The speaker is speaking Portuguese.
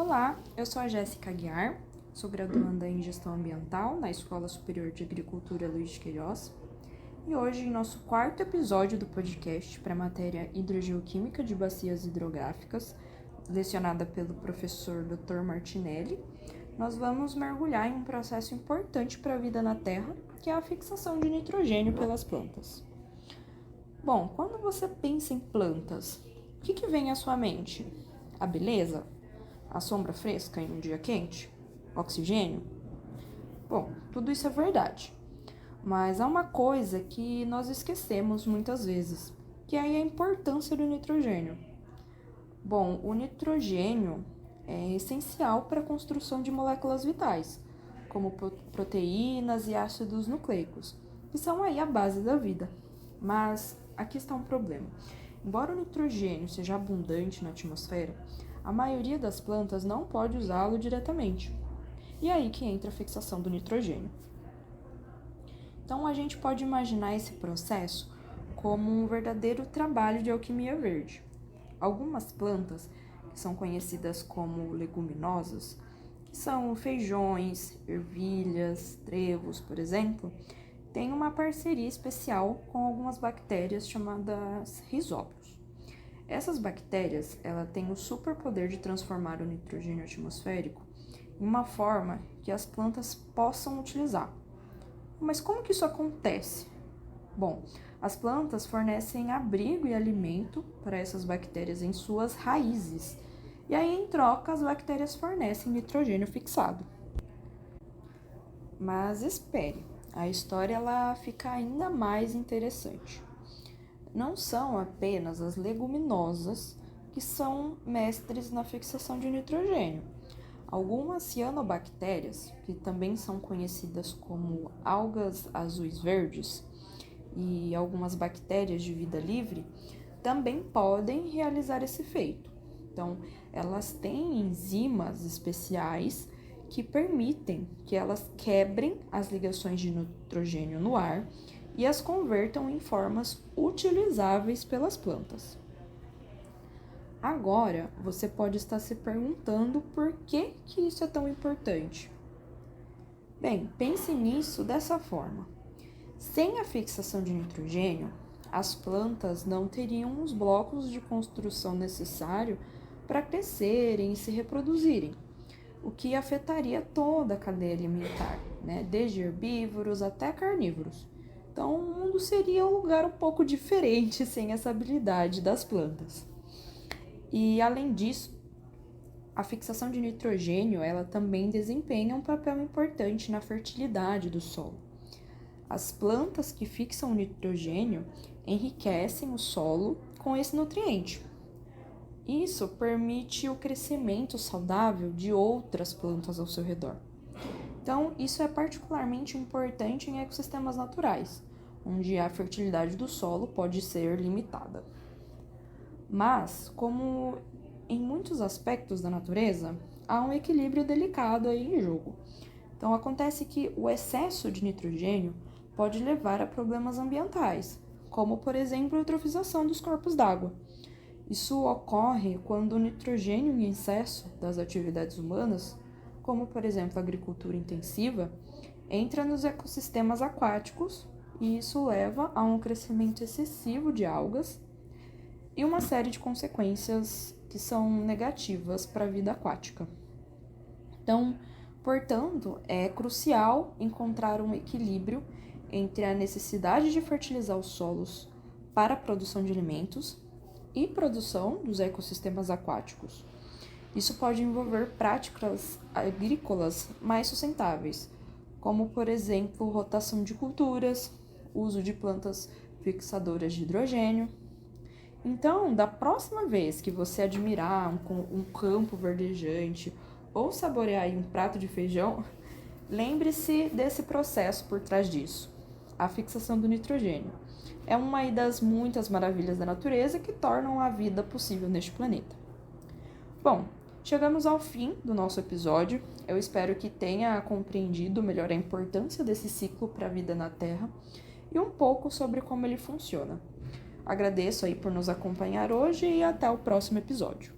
Olá, eu sou a Jéssica Aguiar, sou graduanda em Gestão Ambiental na Escola Superior de Agricultura Luiz de Queiroz e hoje, em nosso quarto episódio do podcast para a matéria Hidrogeoquímica de Bacias Hidrográficas, lecionada pelo professor Dr. Martinelli, nós vamos mergulhar em um processo importante para a vida na Terra, que é a fixação de nitrogênio pelas plantas. Bom, quando você pensa em plantas, o que vem à sua mente? A beleza? A sombra fresca em um dia quente? Oxigênio? Bom, tudo isso é verdade. Mas há uma coisa que nós esquecemos muitas vezes, que é a importância do nitrogênio. Bom, o nitrogênio é essencial para a construção de moléculas vitais, como proteínas e ácidos nucleicos, que são aí a base da vida. Mas aqui está um problema. Embora o nitrogênio seja abundante na atmosfera, a maioria das plantas não pode usá-lo diretamente. E é aí que entra a fixação do nitrogênio. Então a gente pode imaginar esse processo como um verdadeiro trabalho de alquimia verde. Algumas plantas, que são conhecidas como leguminosas, que são feijões, ervilhas, trevos, por exemplo, têm uma parceria especial com algumas bactérias chamadas rizóbios. Essas bactérias, ela têm o superpoder de transformar o nitrogênio atmosférico em uma forma que as plantas possam utilizar. Mas como que isso acontece? Bom, as plantas fornecem abrigo e alimento para essas bactérias em suas raízes. E aí, em troca, as bactérias fornecem nitrogênio fixado. Mas espere, a história ela fica ainda mais interessante. Não são apenas as leguminosas que são mestres na fixação de nitrogênio. Algumas cianobactérias, que também são conhecidas como algas azuis verdes, e algumas bactérias de vida livre, também podem realizar esse feito. Então, elas têm enzimas especiais que permitem que elas quebrem as ligações de nitrogênio no ar e as convertam em formas utilizáveis pelas plantas. Agora, você pode estar se perguntando por que isso é tão importante. Bem, pense nisso dessa forma. Sem a fixação de nitrogênio, as plantas não teriam os blocos de construção necessários para crescerem e se reproduzirem, o que afetaria toda a cadeia alimentar, desde herbívoros até carnívoros. Então, o mundo seria um lugar um pouco diferente sem essa habilidade das plantas. E, além disso, a fixação de nitrogênio ela também desempenha um papel importante na fertilidade do solo. As plantas que fixam o nitrogênio enriquecem o solo com esse nutriente. Isso permite o crescimento saudável de outras plantas ao seu redor. Então, isso é particularmente importante em ecossistemas naturais, onde a fertilidade do solo pode ser limitada. Mas, como em muitos aspectos da natureza, há um equilíbrio delicado aí em jogo. Então, acontece que o excesso de nitrogênio pode levar a problemas ambientais, como, por exemplo, a eutrofização dos corpos d'água. Isso ocorre quando o nitrogênio em excesso das atividades humanas, como, por exemplo, a agricultura intensiva, entra nos ecossistemas aquáticos e isso leva a um crescimento excessivo de algas e uma série de consequências que são negativas para a vida aquática. Então, portanto, é crucial encontrar um equilíbrio entre a necessidade de fertilizar os solos para a produção de alimentos e produção dos ecossistemas aquáticos. Isso pode envolver práticas agrícolas mais sustentáveis, como, por exemplo, rotação de culturas, uso de plantas fixadoras de hidrogênio. Então, da próxima vez que você admirar um campo verdejante ou saborear um prato de feijão, lembre-se desse processo por trás disso, a fixação do nitrogênio. É uma das muitas maravilhas da natureza que tornam a vida possível neste planeta. Bom, chegamos ao fim do nosso episódio. Eu espero que tenha compreendido melhor a importância desse ciclo para a vida na Terra e um pouco sobre como ele funciona. Agradeço aí por nos acompanhar hoje e até o próximo episódio.